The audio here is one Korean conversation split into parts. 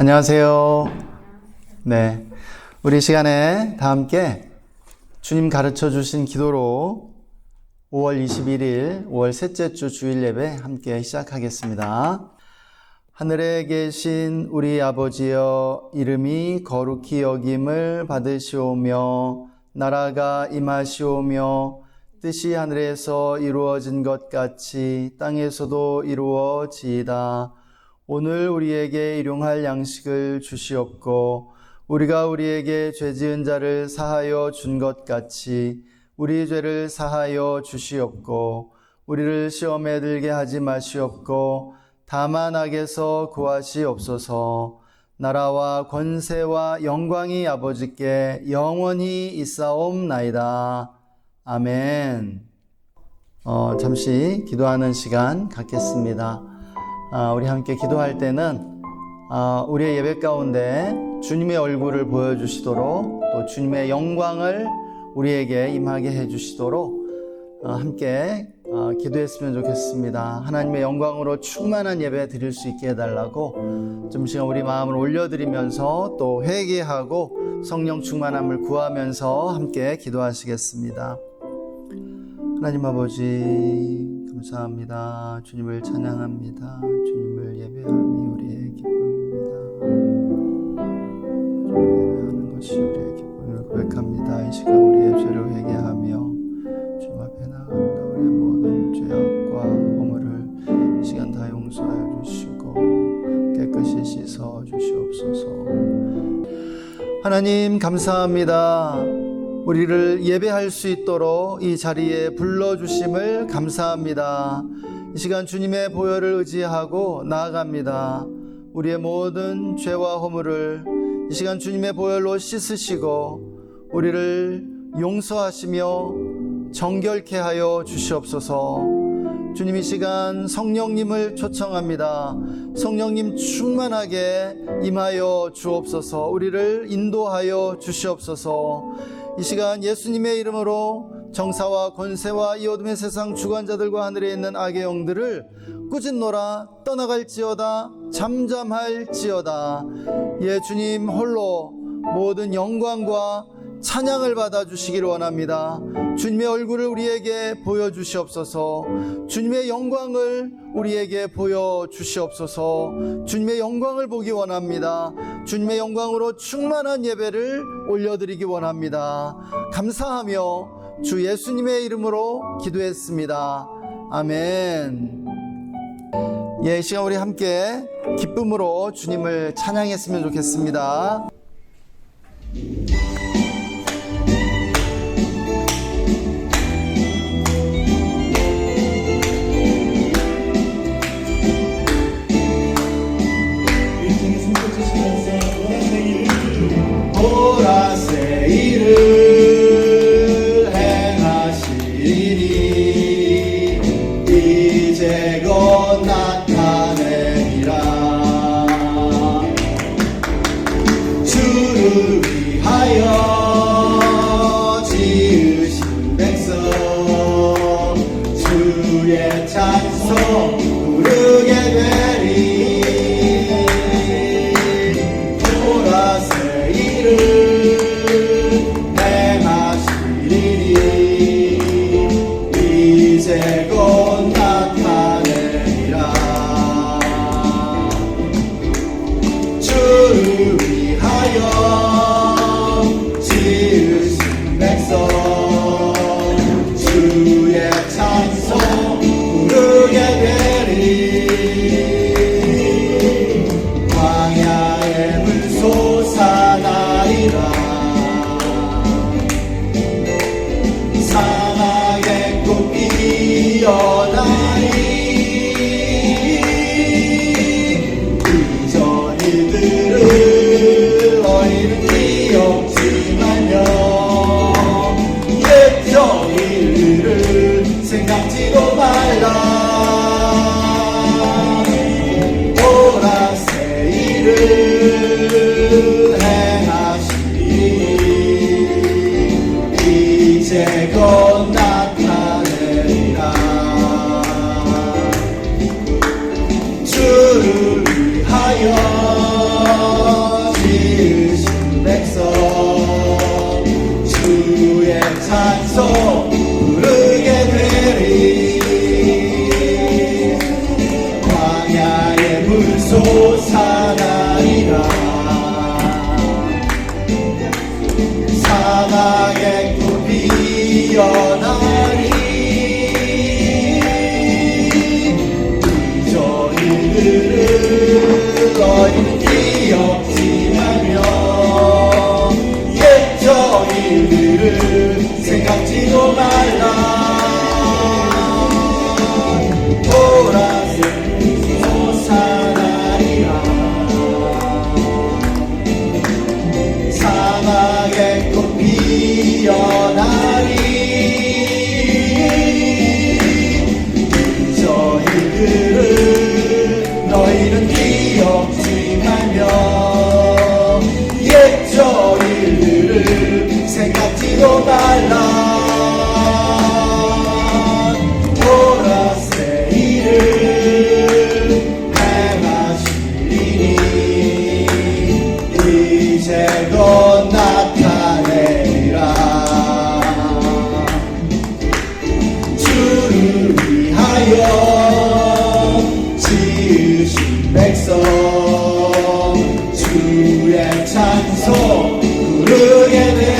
안녕하세요. 네, 우리 시간에 다 함께 주님 가르쳐 주신 기도로 5월 21일 5월 셋째 주 주일 예배 함께 시작하겠습니다. 하늘에 계신 우리 아버지여, 이름이 거룩히 여김을 받으시오며 나라가 임하시오며 뜻이 하늘에서 이루어진 것 같이 땅에서도 이루어지이다. 오늘 우리에게 일용할 양식을 주시옵고 우리가 우리에게 죄 지은 자를 사하여 준 것 같이 우리 죄를 사하여 주시옵고 우리를 시험에 들게 하지 마시옵고 다만 악에서 구하시옵소서. 나라와 권세와 영광이 아버지께 영원히 있사옵나이다. 아멘. 잠시 기도하는 시간 갖겠습니다. 우리 함께 기도할 때는 우리의 예배 가운데 주님의 얼굴을 보여주시도록, 또 주님의 영광을 우리에게 임하게 해주시도록 함께 기도했으면 좋겠습니다. 하나님의 영광으로 충만한 예배 드릴 수 있게 해달라고 좀 시간 우리 마음을 올려드리면서 또 회개하고 성령 충만함을 구하면서 함께 기도하시겠습니다. 하나님 아버지 감사합니다. 주님을 찬양합니다. 주님을 예배함이 우리의 기쁨입니다. 주님을 예배하는 것이 우리의 기쁨을 고백합니다. 이 시간 우리의 죄를 회개하며 주님 앞에 나아갑니다. 우리의 모든 죄악과 허물을 이 시간 다 용서하여 주시고 깨끗이 씻어 주시옵소서. 하나님 감사합니다. 우리를 예배할 수 있도록 이 자리에 불러주심을 감사합니다. 이 시간 주님의 보혈을 의지하고 나아갑니다. 우리의 모든 죄와 허물을 이 시간 주님의 보혈로 씻으시고 우리를 용서하시며 정결케 하여 주시옵소서. 주님, 이 시간 성령님을 초청합니다. 성령님 충만하게 임하여 주옵소서. 우리를 인도하여 주시옵소서. 이 시간 예수님의 이름으로 정사와 권세와 이 어둠의 세상 주관자들과 하늘에 있는 악의 영들을 꾸짖노라. 떠나갈지어다. 잠잠할지어다. 예, 주님 홀로 모든 영광과 찬양을 받아주시기를 원합니다. 주님의 얼굴을 우리에게 보여주시옵소서. 주님의 영광을 우리에게 보여주시옵소서. 주님의 영광을 보기 원합니다. 주님의 영광으로 충만한 예배를 올려드리기 원합니다. 감사하며 주 예수님의 이름으로 기도했습니다. 아멘. 예, 이 시간 우리 함께 기쁨으로 주님을 찬양했으면 좋겠습니다. 보라색 일을 행하시니 이제 곧 나타내리라. 주를 위하여 지으신 백성 주의 찬송 부르게 되리. 일들을 생각지도 말라. 보라색 솟아나리라. 사막에 꽃 피어나리. 저 일들을 너희는 기억지 말며 옛저 일들을 생각지도 말라. 보라새 일을 행하시리니 이제 곧 나타내리라. 주를 위하여 지으신 백성 주의 찬송 부르게 되리.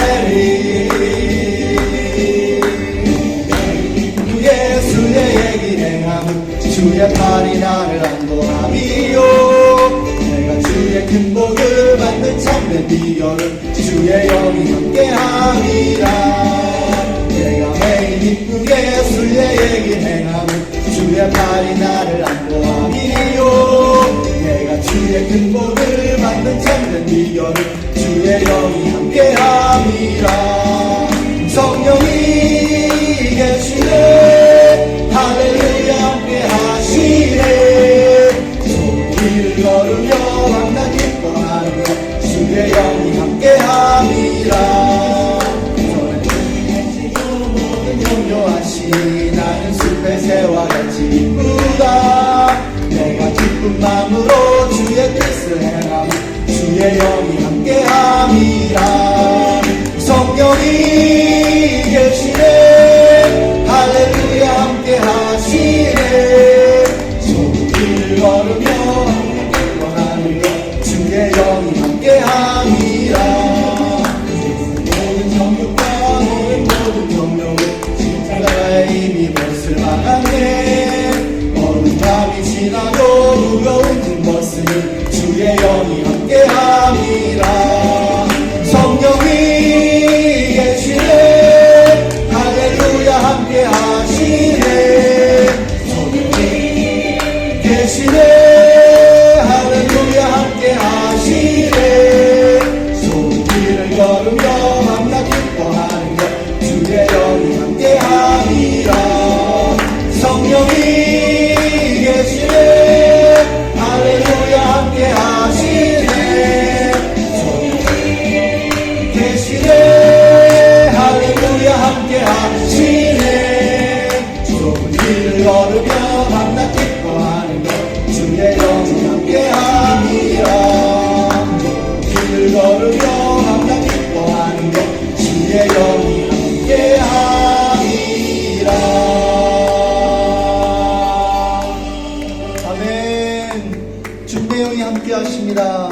예수의 얘기 행함은 주의 팔이 나를 안도함이요. 내가 주의 큰 복을 받는 참된 비결은 주의 영이 함께함이라. 내가 매일 기쁜 예수의 얘기 행함은 주의 팔이 나를 안도함이요. 내가 주의 큰 복을 받는 참된 비결은 주의 영이 함께함이라. 성령이 계시네. 할렐루야 함께하시네. 좋은 길을 걸으며 만나 기뻐하는 것 주의 영이 함께함이라. 염려하시 나는 숲의 새와 같이 기쁘다. 내가 기쁜 마음으로 주의 뜻을 행함 주의 영이 함께함이라. 성령이 계시네. 할렐루야 함께하시네. 좋은 길을 걸으며 기뻐하는 것 주의 영이 함께함이라. 모든 정욕과 모든 정욕을 십자가에 이미 못을 막았네. 어느 밤이 지나도 무거운 등 벗으니 주의 영이 함께함이라. 성령이 계시네. 할렐루야 함께하시네. 성령이 계시네. 할렐루야 함께하시네. 좋은 길을 걸으며 만나 기뻐하는 것 주의 영이 함께함이라. 성령이 계시네. 할렐루야 함께하시네. 계시네. 할렐루야 함께하시네. 좋은 길을 걸으며 만나 기뻐하는 것 주의 영이 함께함이라. 길을 걸으며 만나 기뻐하는 것 주의 영이 함께함이라. 아멘. 주님의 영이 함께하십니다.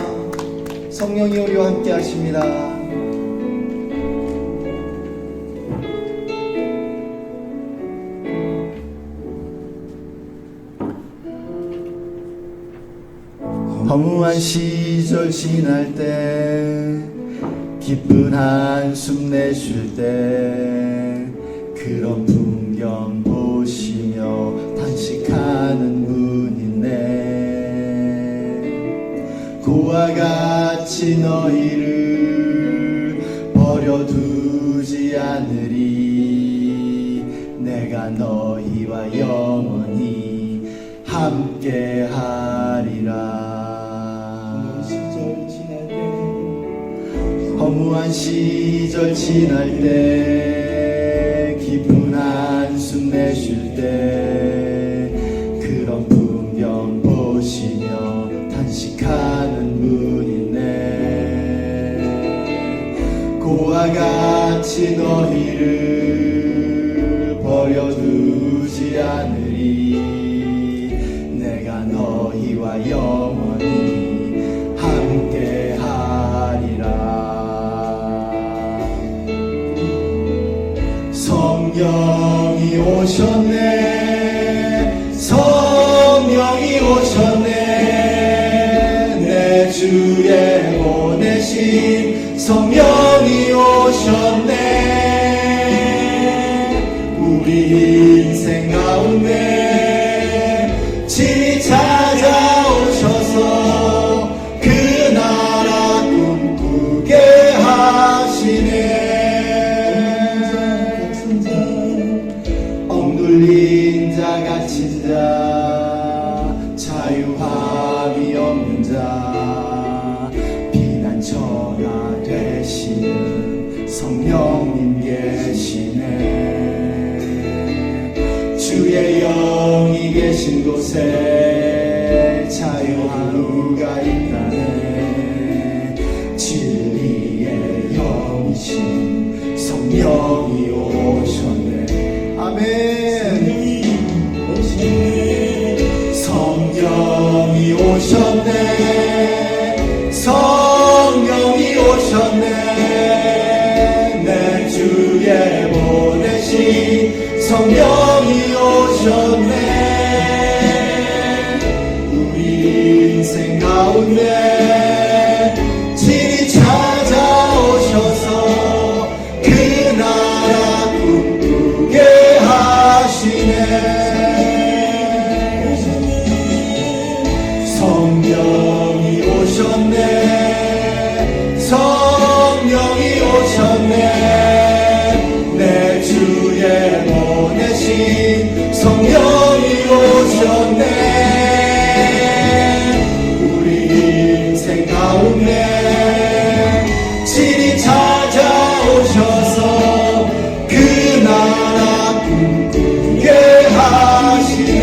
성령이 우리와 함께하십니다. 허무한 시절 지날 때 기쁜 한숨 내쉴 때 그런 풍경 보시며 탄식하는 분 있네. 고와 같이 너희를 버려두지 않으리. 내가 너희와 영원히 함께하리라. 허무한 시절 지날 때 기쁜 한숨 내쉴 때 그런 풍경 보시며 탄식하는 분 있네. 고와 같이 너희를 버려두지 않으리. 내가 너희와 영원히 함께하리라. 성령이 오셨네. 성령이 오셨네. 내 주 주의 보내신 성령이 오셨네. 우리 인생 가운데 친히 찾아오셔서 그 나라 꿈꾸게 하시네. 억눌린 자 갇힌 자 자유함이 없는 자 피난처가 되시는 성령님 계시네. 주의 영이 계신 곳에 자유하루가 있다네. 진리의 영이신 성령이 오셨네. 아멘. 성령이 오셨네. 성령이 오셨네. 내 주에 보내신 성령이 오셨네. 우리 인생 가운데 친히 찾아오셔서 그 나라 꿈꾸게 하시네. 성령이 오셨네. 성령이 오셨네. 내 주에 보내신 성령이 오셨네. 우리 인생 가운데 친히 찾아오셔서 그 나라 꿈꾸게 하시네.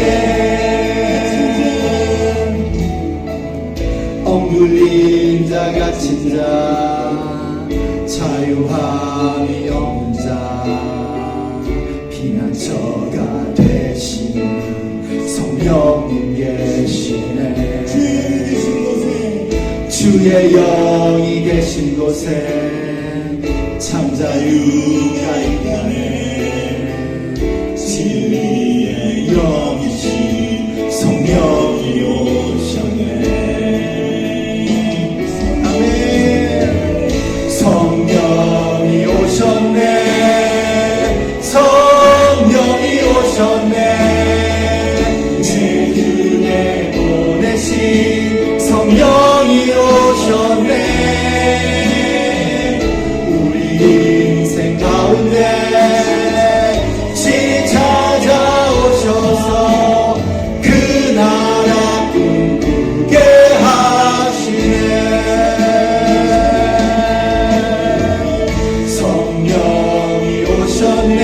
억눌린 자 갇힌 자 자유함이 없는 자 피난처가 되시는 성령님 계시네. 주의 영이 계신 곳에 참 자유가 있다네. 진리의 영이신 성령이 오셨네. 성령이 오셨네. 성령이 오셨네. 내 주에 보내신 성령이 오셨네. 우리 인생 가운데 친히 찾아오셔서 그 나라 꿈꾸게 하시네. 성령이 오셨네.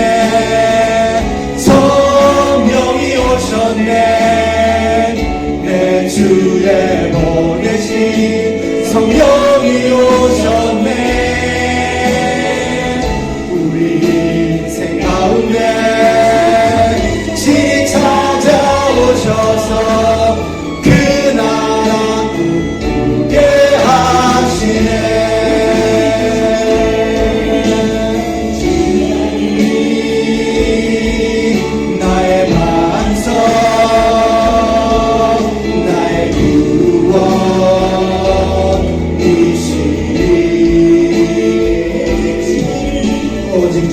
성령이 오셨네. 내 주에 보내신 성령이 오셨네. 우리 인생 가운데 친히 찾아오셔서 그 나라 꿈꾸게 하시네.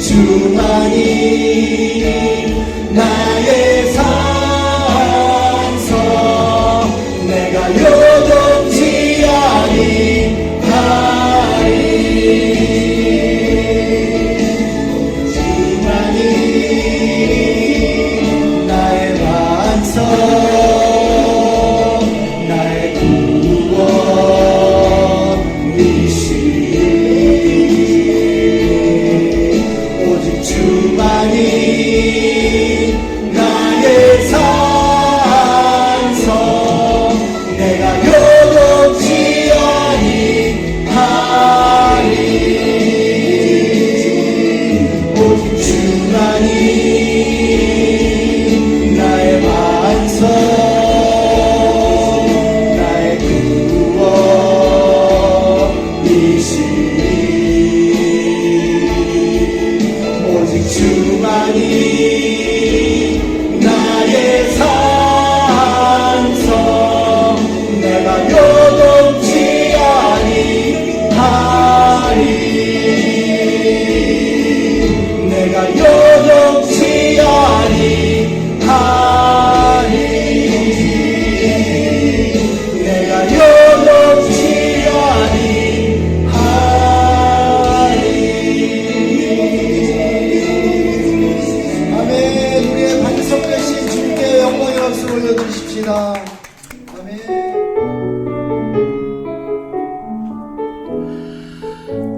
주만이 나의 산서 내가 요동치 아니하리. 주만이 나의 반석 나의 구원이시리. 주만이 하리. 내가 여동치 아니하리. 내가 여동치 아니하리. 아멘. 우리의 반석 되신 주님께 영광의 박수 올려드리십시다. 아멘.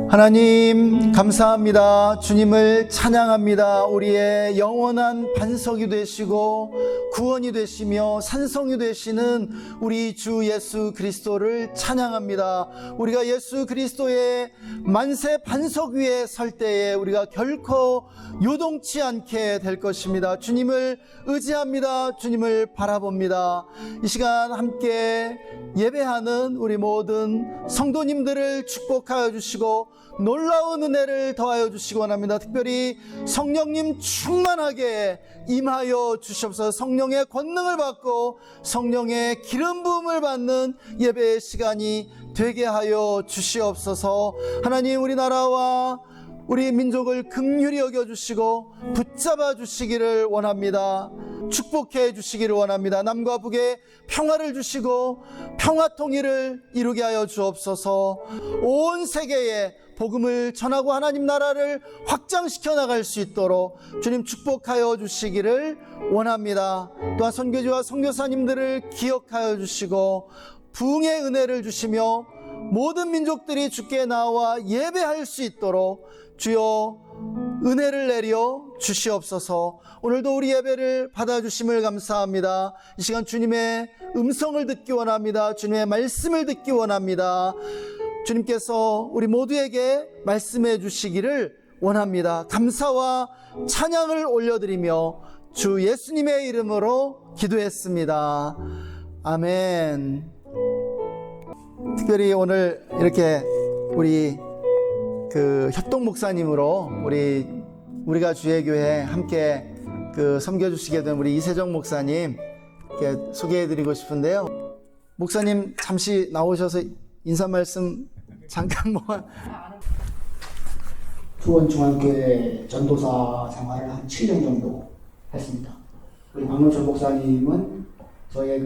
하나님 감사합니다. 주님을 찬양합니다. 우리의 영원한 반석이 되시고 구원이 되시며 산성이 되시는 우리 주 예수 그리스도를 찬양합니다. 우리가 예수 그리스도의 만세 반석 위에 설 때에 우리가 결코 요동치 않게 될 것입니다. 주님을 의지합니다. 주님을 바라봅니다. 이 시간 함께 예배하는 우리 모든 성도님들을 축복하여 주시고 놀라운 은혜를 더하여 주시기 원합니다. 특별히 성령님 충만하게 임하여 주시옵소서. 성령의 권능을 받고 성령의 기름 부음을 받는 예배의 시간이 되게 하여 주시옵소서. 하나님, 우리나라와 우리 민족을 긍휼히 여겨주시고 붙잡아 주시기를 원합니다. 축복해 주시기를 원합니다. 남과 북에 평화를 주시고 평화 통일을 이루게 하여 주옵소서. 온 세계에 복음을 전하고 하나님 나라를 확장시켜 나갈 수 있도록 주님 축복하여 주시기를 원합니다. 또한 선교지와 선교사님들을 기억하여 주시고 부흥의 은혜를 주시며 모든 민족들이 주께 나와 예배할 수 있도록 주여 은혜를 내려 주시옵소서. 오늘도 우리 예배를 받아주심을 감사합니다. 이 시간 주님의 음성을 듣기 원합니다. 주님의 말씀을 듣기 원합니다. 주님께서 우리 모두에게 말씀해 주시기를 원합니다. 감사와 찬양을 올려드리며 주 예수님의 이름으로 기도했습니다. 아멘. 특별히 오늘 이렇게 우리 협동 목사님으로 우리가 주의 교회 함께 섬겨주시게 된 우리 이세정 목사님 이렇게 소개해드리고 싶은데요. 목사님 잠시 나오셔서 인사 말씀 잠깐 수원중앙교회 전도사 생활을 한 7년 정도 했습니다. 우리 박노철 목사님은 저의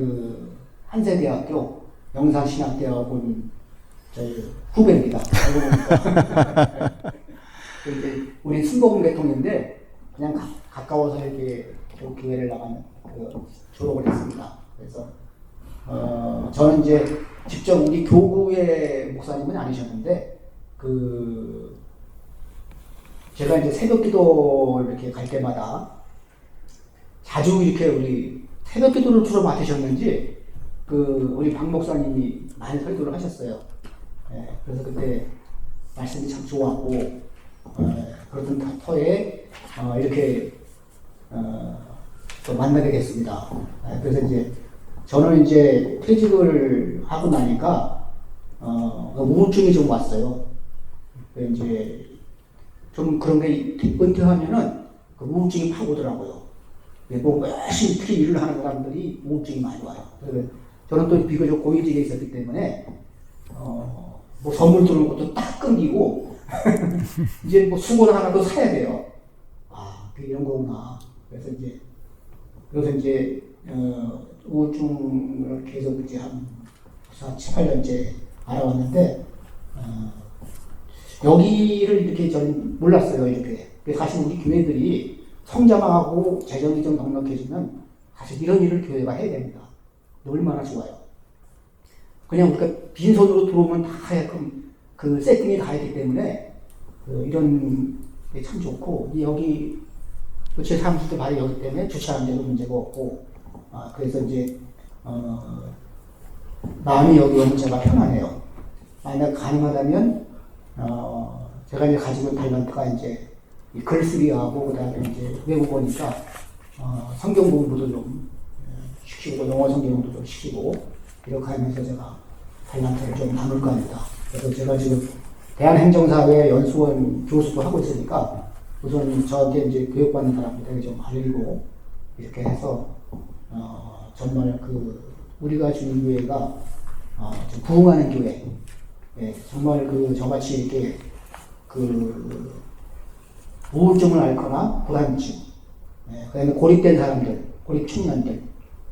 한세대학교 영산신학대학원 저희 후배입니다. 알고 보니까. 우리 순복음 계통인데 그냥 가까워서 이렇게 교회를 나가면 졸업을 했습니다. 그래서 저는 이제 직접 우리 교구의 목사님은 아니셨는데 제가 이제 새벽기도 이렇게 갈 때마다 자주 이렇게 우리 새벽기도를 주로 맡으셨는지 우리 박 목사님이 많이 설교를 하셨어요. 예, 그래서 그때 말씀이 참 좋았고 그러던 터에 이렇게 또 만나게 됐습니다. 그래서 이제 저는 이제 퇴직을 하고 나니까 우울증이 좀 왔어요. 이제 좀 그런 게 은퇴하면은 우울증이 팍 오더라고요. 뭐 열심히 특히 일을 하는 사람들이 우울증이 많이 와요. 그래서 저는 또 비교적 고위직에 있었기 때문에 뭐 선물 주는 것도 딱 끊기고 이제 뭐 수건 하나 더 사야 돼요. 이런 거구나. 그래서 이제 우울증을 계속 이제 한 7-8년째 알아왔는데 여기를 이렇게 저는 몰랐어요. 이렇게. 사실 우리 교회들이 성장하고 재정이 좀 넉넉해지면 사실 이런 일을 교회가 해야 됩니다. 얼마나 좋아요. 그냥 우리가 빈손으로 들어오면 다 하여금 세팅이 다 있기 때문에 이런 게 참 좋고, 여기 제 사무실도 바로 여기 때문에 주차하는 데도 문제가 없고, 그래서 이제 마음이 여기 오면 제가 편하네요. 만약 가능하다면 제가 이제 가지고 있는 탤런트가 이제 글쓰기하고 그다음에 이제 외국어니까 성경 공부도 좀 시키고 영어 성경 공부도 좀 시키고 이렇게 하면서 제가 탤런트를 좀 나눌까 합니다. 그래서 제가 지금 대한행정사회 연수원 교수도 하고 있으니까 우선 저한테 이제 교육받는 사람들에게 좀 알리고 이렇게 해서 정말 우리가 주는 교회가 좀 부흥하는 교회, 예, 정말 저같이 이렇게 우울증을 앓거나 불안증, 예, 그다음에 고립된 사람들, 고립 청년들,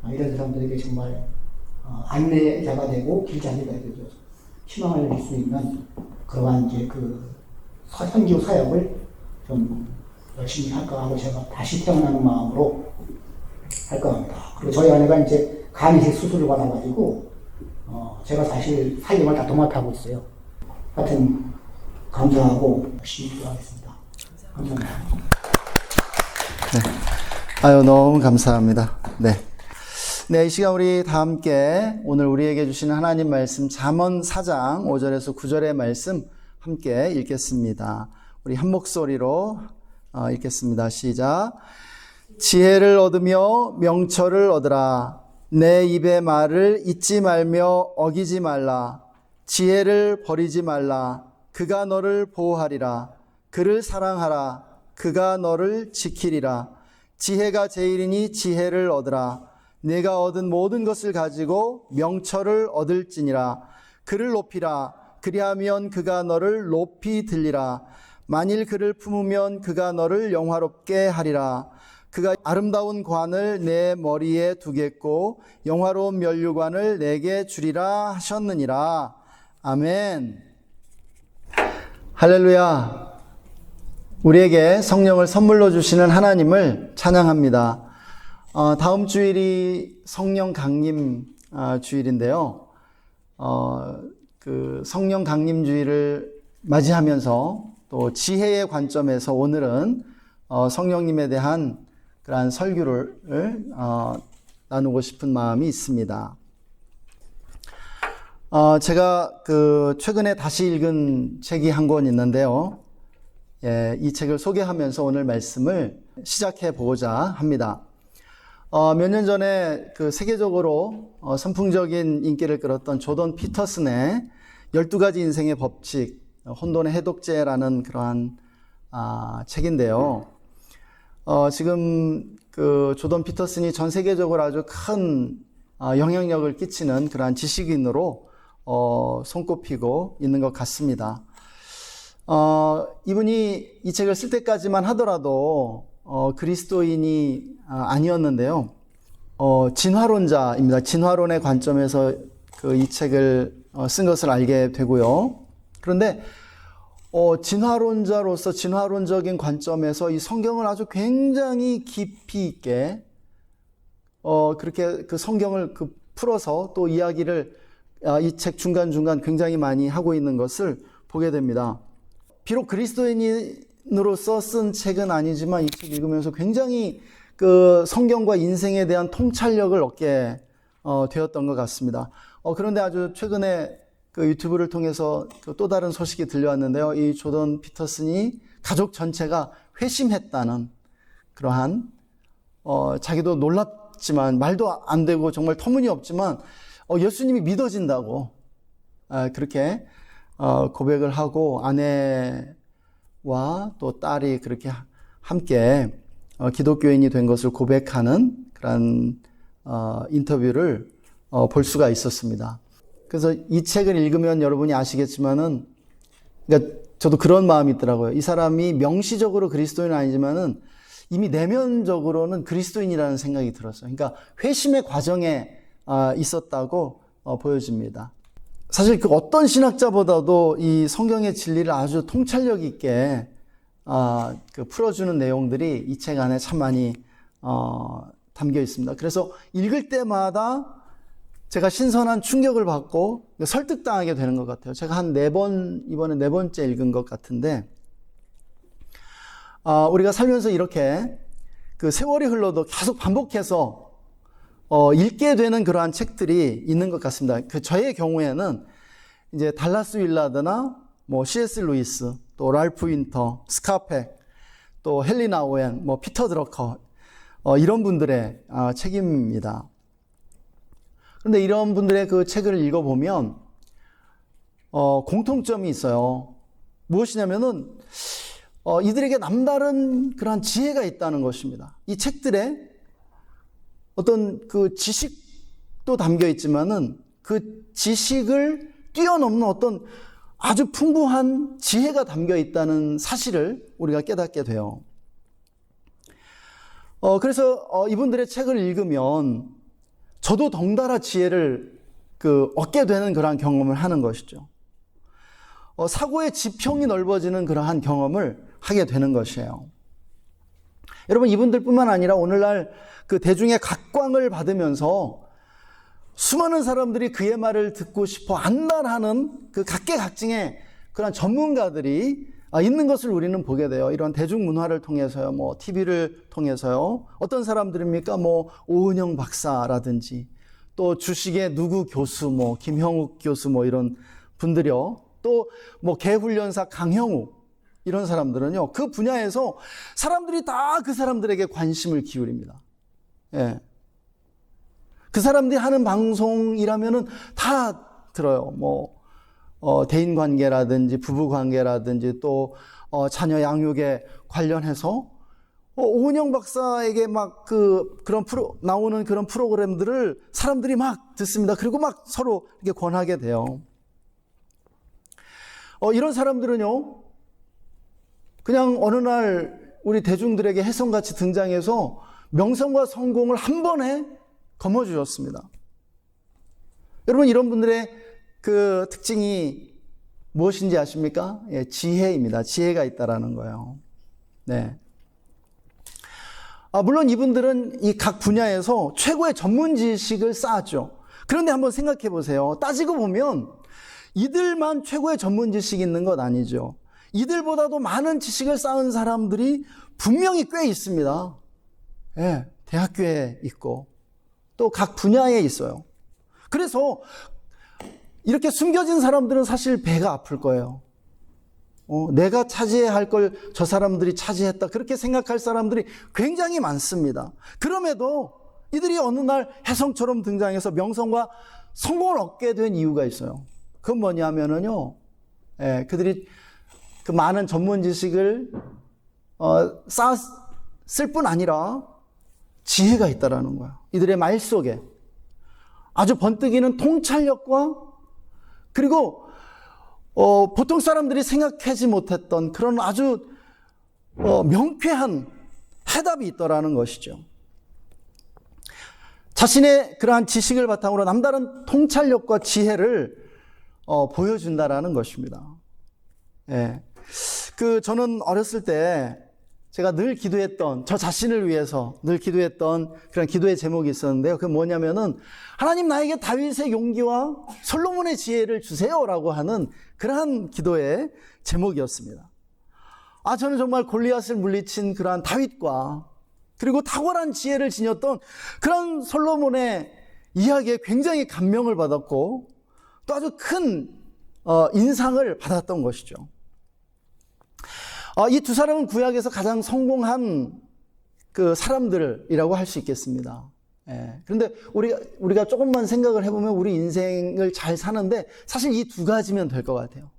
이런 사람들에게 정말 안내자가 되고 길잡이가 되고 희망을 줄 수 있는 그러한 이제 현지호 사역을 좀 열심히 할까 하고 제가 다시 태어나는 마음으로 할까 합니다. 그리고 저희 아내가 이제 간이식 수술을 받아가지고 제가 사실 살림을 다 도맡아하고 있어요. 하여튼 감사하고 열심히 기도하겠습니다. 감사합니다. 네. 아유, 너무 감사합니다. 네. 네, 이 시간 우리 다 함께 오늘 우리에게 주시는 하나님 말씀 잠언 4장 5절에서 9절의 말씀 함께 읽겠습니다. 우리 한 목소리로 읽겠습니다. 시작. 지혜를 얻으며 명철을 얻으라. 내 입의 말을 잊지 말며 어기지 말라. 지혜를 버리지 말라. 그가 너를 보호하리라. 그를 사랑하라. 그가 너를 지키리라. 지혜가 제일이니 지혜를 얻으라. 내가 얻은 모든 것을 가지고 명철을 얻을지니라. 그를 높이라. 그리하면 그가 너를 높이 들리라. 만일 그를 품으면 그가 너를 영화롭게 하리라. 그가 아름다운 관을 내 머리에 두겠고 영화로운 면류관을 내게 주리라 하셨느니라. 아멘. 할렐루야. 우리에게 성령을 선물로 주시는 하나님을 찬양합니다. 다음 주일이 성령 강림 주일인데요. 그 성령 강림 주일을 맞이하면서 또 지혜의 관점에서 오늘은 성령님에 대한 그러한 설교를 나누고 싶은 마음이 있습니다. 제가 최근에 다시 읽은 책이 한 권 있는데요. 예, 이 책을 소개하면서 오늘 말씀을 시작해 보고자 합니다. 몇 년 전에 세계적으로 선풍적인 인기를 끌었던 조던 피터슨의 12가지 인생의 법칙, 혼돈의 해독제라는 그러한 책인데요. 지금 조던 피터슨이 전 세계적으로 아주 큰 영향력을 끼치는 그러한 지식인으로 손꼽히고 있는 것 같습니다. 이분이 이 책을 쓸 때까지만 하더라도 그리스도인이 아니었는데요. 진화론자입니다. 진화론의 관점에서 이 책을 쓴 것을 알게 되고요. 그런데 진화론자로서 진화론적인 관점에서 이 성경을 아주 굉장히 깊이 있게 그렇게 성경을 풀어서 또 이야기를 이 책 중간중간 굉장히 많이 하고 있는 것을 보게 됩니다. 비록 그리스도인으로서 쓴 책은 아니지만 이 책 읽으면서 굉장히 성경과 인생에 대한 통찰력을 얻게 되었던 것 같습니다. 그런데 아주 최근에 유튜브를 통해서 또 다른 소식이 들려왔는데요. 이 조던 피터슨이 가족 전체가 회심했다는 그러한 자기도 놀랍지만 말도 안 되고 정말 터무니없지만 예수님이 믿어진다고 그렇게 고백을 하고 아내와 또 딸이 그렇게 함께 기독교인이 된 것을 고백하는 그런 인터뷰를 볼 수가 있었습니다. 그래서 이 책을 읽으면 여러분이 아시겠지만은, 그러니까 저도 그런 마음이 있더라고요. 이 사람이 명시적으로 그리스도인은 아니지만은 이미 내면적으로는 그리스도인이라는 생각이 들었어요. 그러니까 회심의 과정에 있었다고 보여집니다. 사실 어떤 신학자보다도 이 성경의 진리를 아주 통찰력 있게 풀어주는 내용들이 이 책 안에 참 많이 담겨 있습니다. 그래서 읽을 때마다 제가 신선한 충격을 받고 설득당하게 되는 것 같아요. 제가 한 4번, 이번에 4번째 읽은 것 같은데, 우리가 살면서 이렇게 세월이 흘러도 계속 반복해서 읽게 되는 그러한 책들이 있는 것 같습니다. 저의 경우에는 이제 달라스 윌라드나 C.S. 루이스, 또 랄프 윈터, 스카펙, 또 헬리나 오웬, 피터 드러커, 이런 분들의 책입니다. 그런데 이런 분들의 그 책을 읽어보면 공통점이 있어요. 무엇이냐면은 이들에게 남다른 그러한 지혜가 있다는 것입니다. 이 책들에 어떤 지식도 담겨 있지만은 그 지식을 뛰어넘는 어떤 아주 풍부한 지혜가 담겨 있다는 사실을 우리가 깨닫게 돼요. 그래서 이분들의 책을 읽으면 저도 덩달아 지혜를 얻게 되는 그러한 경험을 하는 것이죠. 사고의 지평이 넓어지는 그러한 경험을 하게 되는 것이에요. 여러분, 이분들뿐만 아니라 오늘날 그 대중의 각광을 받으면서 수많은 사람들이 그의 말을 듣고 싶어 안달하는 그 각계각층의 그런 전문가들이 있는 것을 우리는 보게 돼요. 이런 대중문화를 통해서요, 뭐 TV를 통해서요. 어떤 사람들입니까? 뭐 오은영 박사라든지 또 주식의 누구 교수, 뭐 김형욱 교수, 뭐 이런 분들이요. 또 뭐 개훈련사 강형우, 이런 사람들은요, 그 분야에서 사람들이 다 그 사람들에게 관심을 기울입니다. 예. 그 사람들이 하는 방송이라면은 다 들어요. 뭐 대인 관계라든지 부부 관계라든지 또 자녀 양육에 관련해서 오은영 박사에게 막 그런 나오는 그런 프로그램들을 사람들이 막 듣습니다. 그리고 막 서로 이렇게 권하게 돼요. 이런 사람들은요, 그냥 어느 날 우리 대중들에게 혜성같이 등장해서 명성과 성공을 한 번에 거머쥐었습니다. 여러분, 이런 분들의 그 특징이 무엇인지 아십니까? 예, 지혜입니다. 지혜가 있다라는 거예요. 네. 물론 이분들은 이 각 분야에서 최고의 전문 지식을 쌓았죠. 그런데 한번 생각해 보세요. 따지고 보면 이들만 최고의 전문 지식이 있는 것 아니죠. 이들보다도 많은 지식을 쌓은 사람들이 분명히 꽤 있습니다. 예, 대학교에 있고 또 각 분야에 있어요. 그래서 이렇게 숨겨진 사람들은 사실 배가 아플 거예요. 내가 차지해야 할 걸 저 사람들이 차지했다, 그렇게 생각할 사람들이 굉장히 많습니다. 그럼에도 이들이 어느 날 혜성처럼 등장해서 명성과 성공을 얻게 된 이유가 있어요. 그건 뭐냐면은요, 그들이 그 많은 전문 지식을 쌓았을 뿐 아니라 지혜가 있다라는 거예요. 이들의 말 속에 아주 번뜩이는 통찰력과, 그리고 보통 사람들이 생각하지 못했던 그런 아주 명쾌한 해답이 있더라는 것이죠. 자신의 그러한 지식을 바탕으로 남다른 통찰력과 지혜를 보여준다라는 것입니다. 예. 저는 어렸을 때 제가 늘 기도했던, 저 자신을 위해서 늘 기도했던 그런 기도의 제목이 있었는데요. 그게 뭐냐면은, 하나님 나에게 다윗의 용기와 솔로몬의 지혜를 주세요라고 하는 그러한 기도의 제목이었습니다. 저는 정말 골리앗을 물리친 그러한 다윗과 그리고 탁월한 지혜를 지녔던 그런 솔로몬의 이야기에 굉장히 감명을 받았고 또 아주 큰 인상을 받았던 것이죠. 이 두 사람은 구약에서 가장 성공한 그 사람들이라고 할 수 있겠습니다. 그런데 우리가 조금만 생각을 해보면 우리 인생을 잘 사는데 사실 이 두 가지면 될 것 같아요.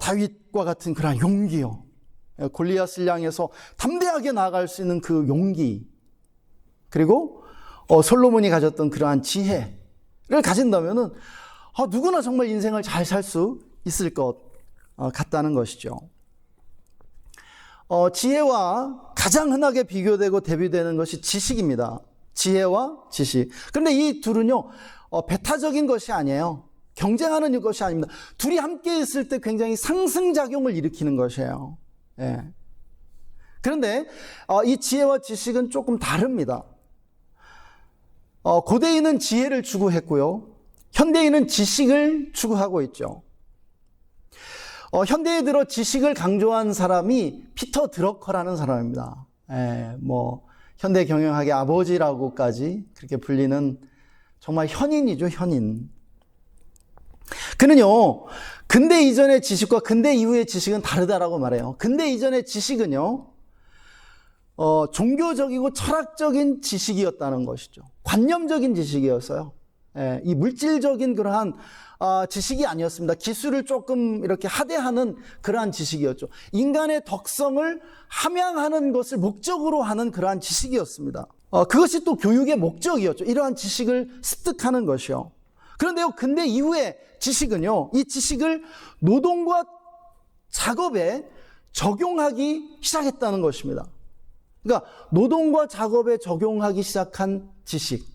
다윗과 같은 그런 용기요. 골리앗을 향해서 담대하게 나아갈 수 있는 그 용기. 그리고 솔로몬이 가졌던 그러한 지혜를 가진다면은 누구나 정말 인생을 잘 살 수 있을 것 같다는 것이죠. 지혜와 가장 흔하게 비교되고 대비되는 것이 지식입니다. 지혜와 지식. 그런데 이 둘은요, 배타적인 것이 아니에요. 경쟁하는 것이 아닙니다. 둘이 함께 있을 때 굉장히 상승작용을 일으키는 것이에요. 예. 그런데 이 지혜와 지식은 조금 다릅니다. 고대인은 지혜를 추구했고요, 현대인은 지식을 추구하고 있죠. 현대에 들어 지식을 강조한 사람이 피터 드러커라는 사람입니다. 현대 경영학의 아버지라고까지 그렇게 불리는 정말 현인이죠, 현인. 그는요, 근대 이전의 지식과 근대 이후의 지식은 다르다라고 말해요. 근대 이전의 지식은요, 종교적이고 철학적인 지식이었다는 것이죠. 관념적인 지식이었어요. 이 물질적인 그러한 지식이 아니었습니다. 기술을 조금 이렇게 하대하는 그러한 지식이었죠. 인간의 덕성을 함양하는 것을 목적으로 하는 그러한 지식이었습니다. 그것이 또 교육의 목적이었죠. 이러한 지식을 습득하는 것이요. 그런데요, 근대 이후의 지식은요, 이 지식을 노동과 작업에 적용하기 시작했다는 것입니다. 그러니까 노동과 작업에 적용하기 시작한 지식,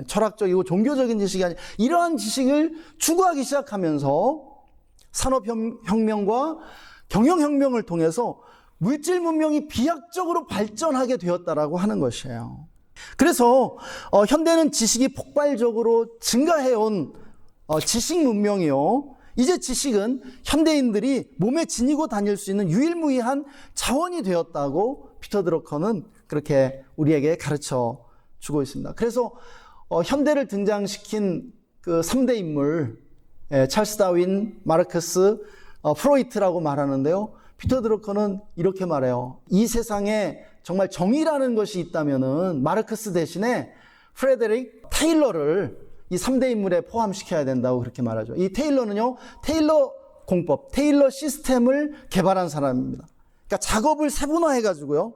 철학적이고 종교적인 지식이 아니라 이러한 지식을 추구하기 시작하면서 산업혁명과 경영혁명을 통해서 물질 문명이 비약적으로 발전하게 되었다라고 하는 것이에요. 그래서 현대는 지식이 폭발적으로 증가해온 지식 문명이요, 이제 지식은 현대인들이 몸에 지니고 다닐 수 있는 유일무이한 자원이 되었다고 피터 드러커는 그렇게 우리에게 가르쳐 주고 있습니다. 그래서 현대를 등장시킨 그 3대 인물, 찰스 다윈, 마르크스, 프로이트라고 말하는데요, 피터 드러커는 이렇게 말해요. 이 세상에 정말 정의라는 것이 있다면은 마르크스 대신에 프레데릭 테일러를 이 3대 인물에 포함시켜야 된다고 그렇게 말하죠. 이 테일러는요, 테일러 공법, 테일러 시스템을 개발한 사람입니다. 그러니까 작업을 세분화해가지고요,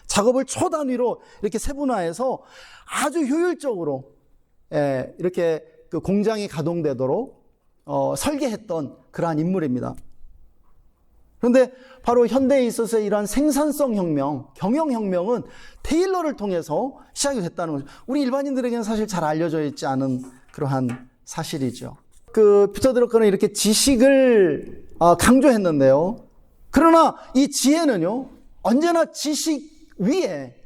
작업을 초단위로 이렇게 세분화해서 아주 효율적으로 이렇게 그 공장이 가동되도록 설계했던 그러한 인물입니다. 그런데 바로 현대에 있어서 이러한 생산성 혁명, 경영혁명은 테일러를 통해서 시작이 됐다는 거죠. 우리 일반인들에게는 사실 잘 알려져 있지 않은 그러한 사실이죠. 그 피터 드러커는 이렇게 지식을 강조했는데요, 그러나 이 지혜는요, 언제나 지식 위에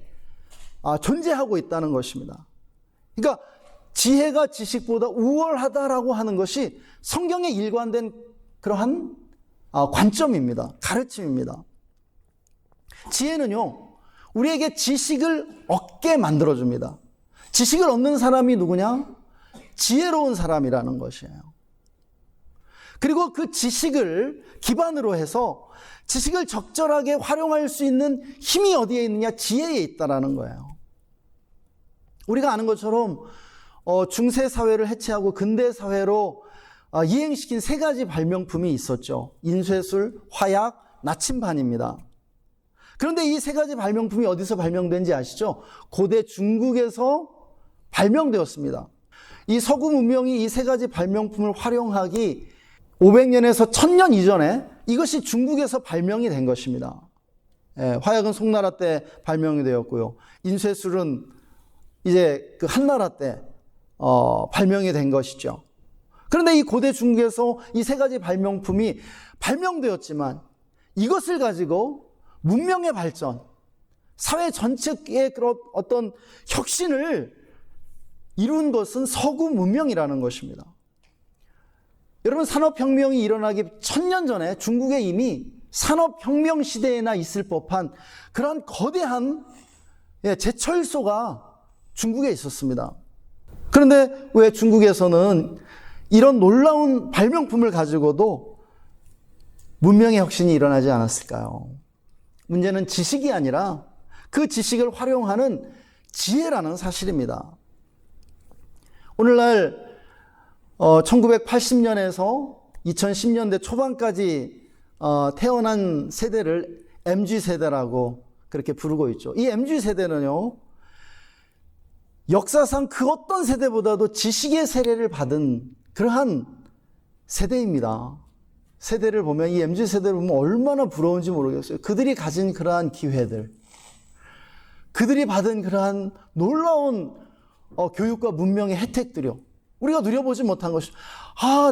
존재하고 있다는 것입니다. 그러니까 지혜가 지식보다 우월하다라고 하는 것이 성경에 일관된 그러한 관점입니다. 가르침입니다. 지혜는요, 우리에게 지식을 얻게 만들어줍니다. 지식을 얻는 사람이 누구냐? 지혜로운 사람이라는 것이에요. 그리고 그 지식을 기반으로 해서 지식을 적절하게 활용할 수 있는 힘이 어디에 있느냐? 지혜에 있다라는 거예요. 우리가 아는 것처럼 중세 사회를 해체하고 근대 사회로 이행시킨 3가지 발명품이 있었죠. 인쇄술, 화약, 나침반입니다. 그런데 이 3가지 발명품이 어디서 발명된지 아시죠? 고대 중국에서 발명되었습니다. 이 서구 문명이 이 3가지 발명품을 활용하기 500년에서 1000년 이전에 이것이 중국에서 발명이 된 것입니다. 화약은 송나라 때 발명이 되었고요. 인쇄술은 이제 그 한나라 때 발명이 된 것이죠. 그런데 이 고대 중국에서 이 3가지 발명품이 발명되었지만 이것을 가지고 문명의 발전, 사회 전체의 그런 어떤 혁신을 이룬 것은 서구 문명이라는 것입니다. 여러분, 산업혁명이 일어나기 1000년 전에 중국에 이미 산업혁명 시대에나 있을 법한 그런 거대한 제철소가 중국에 있었습니다. 그런데 왜 중국에서는 이런 놀라운 발명품을 가지고도 문명의 혁신이 일어나지 않았을까요? 문제는 지식이 아니라 그 지식을 활용하는 지혜라는 사실입니다. 오늘날 1980년에서 2010년대 초반까지 태어난 세대를 MZ세대라고 그렇게 부르고 있죠. 이 MZ세대는요, 역사상 그 어떤 세대보다도 지식의 세례를 받은 그러한 세대입니다. 세대를 보면, 이 MZ세대를 보면 얼마나 부러운지 모르겠어요. 그들이 가진 그러한 기회들, 그들이 받은 그러한 놀라운 교육과 문명의 혜택들이요, 우리가 누려보지 못한 것이,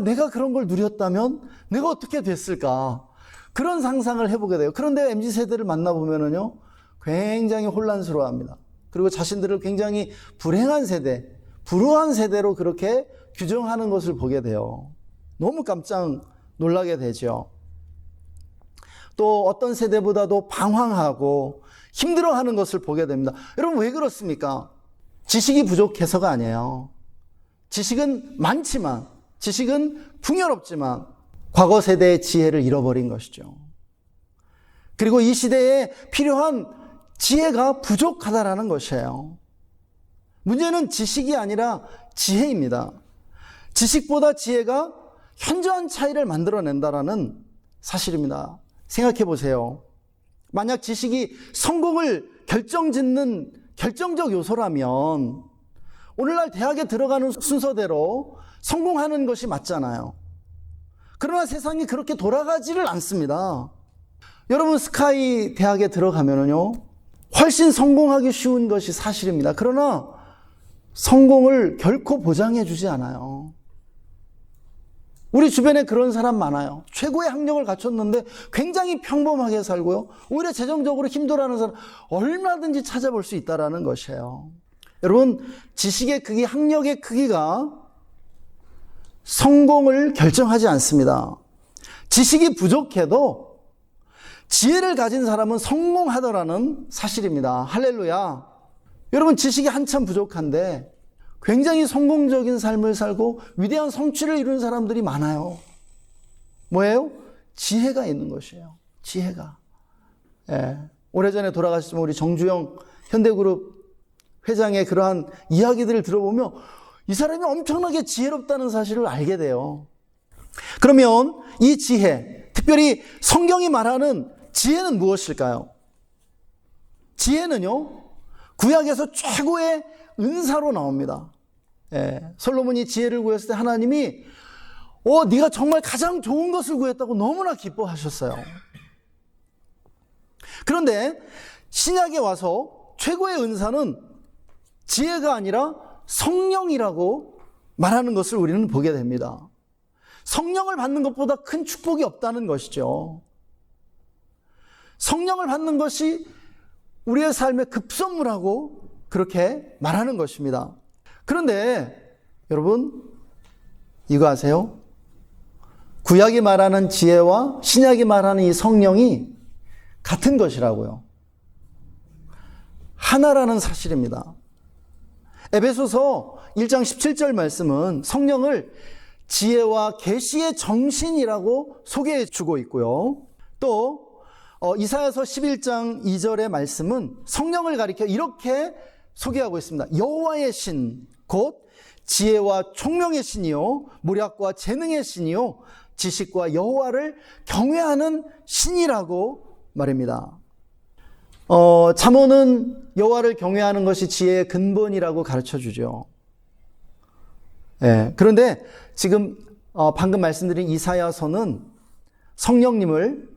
내가 그런 걸 누렸다면 내가 어떻게 됐을까, 그런 상상을 해보게 돼요. 그런데 MZ세대를 만나보면은요, 굉장히 혼란스러워합니다. 그리고 자신들을 굉장히 불행한 세대, 불우한 세대로 그렇게 규정하는 것을 보게 돼요. 너무 깜짝 놀라게 되죠. 또 어떤 세대보다도 방황하고 힘들어하는 것을 보게 됩니다. 여러분, 왜 그렇습니까? 지식이 부족해서가 아니에요. 지식은 많지만, 지식은 풍요롭지만 과거 세대의 지혜를 잃어버린 것이죠. 그리고 이 시대에 필요한 지혜가 부족하다라는 것이에요. 문제는 지식이 아니라 지혜입니다. 지식보다 지혜가 현저한 차이를 만들어낸다라는 사실입니다. 생각해 보세요. 만약 지식이 성공을 결정짓는 결정적 요소라면 오늘날 대학에 들어가는 순서대로 성공하는 것이 맞잖아요. 그러나 세상이 그렇게 돌아가지를 않습니다. 여러분, 스카이 대학에 들어가면은요, 훨씬 성공하기 쉬운 것이 사실입니다. 그러나 성공을 결코 보장해 주지 않아요. 우리 주변에 그런 사람 많아요. 최고의 학력을 갖췄는데 굉장히 평범하게 살고요, 오히려 재정적으로 힘들어하는 사람 얼마든지 찾아볼 수 있다는 것이에요. 여러분, 지식의 크기, 학력의 크기가 성공을 결정하지 않습니다. 지식이 부족해도 지혜를 가진 사람은 성공하더라는 사실입니다. 할렐루야. 여러분, 지식이 한참 부족한데 굉장히 성공적인 삶을 살고 위대한 성취를 이룬 사람들이 많아요. 뭐예요? 지혜가 있는 것이에요. 지혜가. 예. 오래전에 돌아가셨지만 우리 정주영 현대그룹 회장의 그러한 이야기들을 들어보면 이 사람이 엄청나게 지혜롭다는 사실을 알게 돼요. 그러면 이 지혜, 특별히 성경이 말하는 지혜는 무엇일까요? 지혜는요, 구약에서 최고의 은사로 나옵니다. 예, 솔로몬이 지혜를 구했을 때 하나님이 네가 정말 가장 좋은 것을 구했다고 너무나 기뻐하셨어요. 그런데 신약에 와서 최고의 은사는 지혜가 아니라 성령이라고 말하는 것을 우리는 보게 됩니다. 성령을 받는 것보다 큰 축복이 없다는 것이죠. 성령을 받는 것이 우리의 삶의 급선무라고 그렇게 말하는 것입니다. 그런데 여러분, 이거 아세요? 구약이 말하는 지혜와 신약이 말하는 이 성령이 같은 것이라고요. 하나라는 사실입니다. 에베소서 1장 17절 말씀은 성령을 지혜와 계시의 정신이라고 소개해 주고 있고요. 또 이사야서 11장 2절의 말씀은 성령을 가리켜 이렇게 소개하고 있습니다. 여호와의 신, 곧 지혜와 총명의 신이요 모략과 재능의 신이요 지식과 여호와를 경외하는 신이라고 말입니다. 잠언은 여호와를 경외하는 것이 지혜의 근본이라고 가르쳐주죠. 예, 그런데 지금 방금 말씀드린 이사야서는 성령님을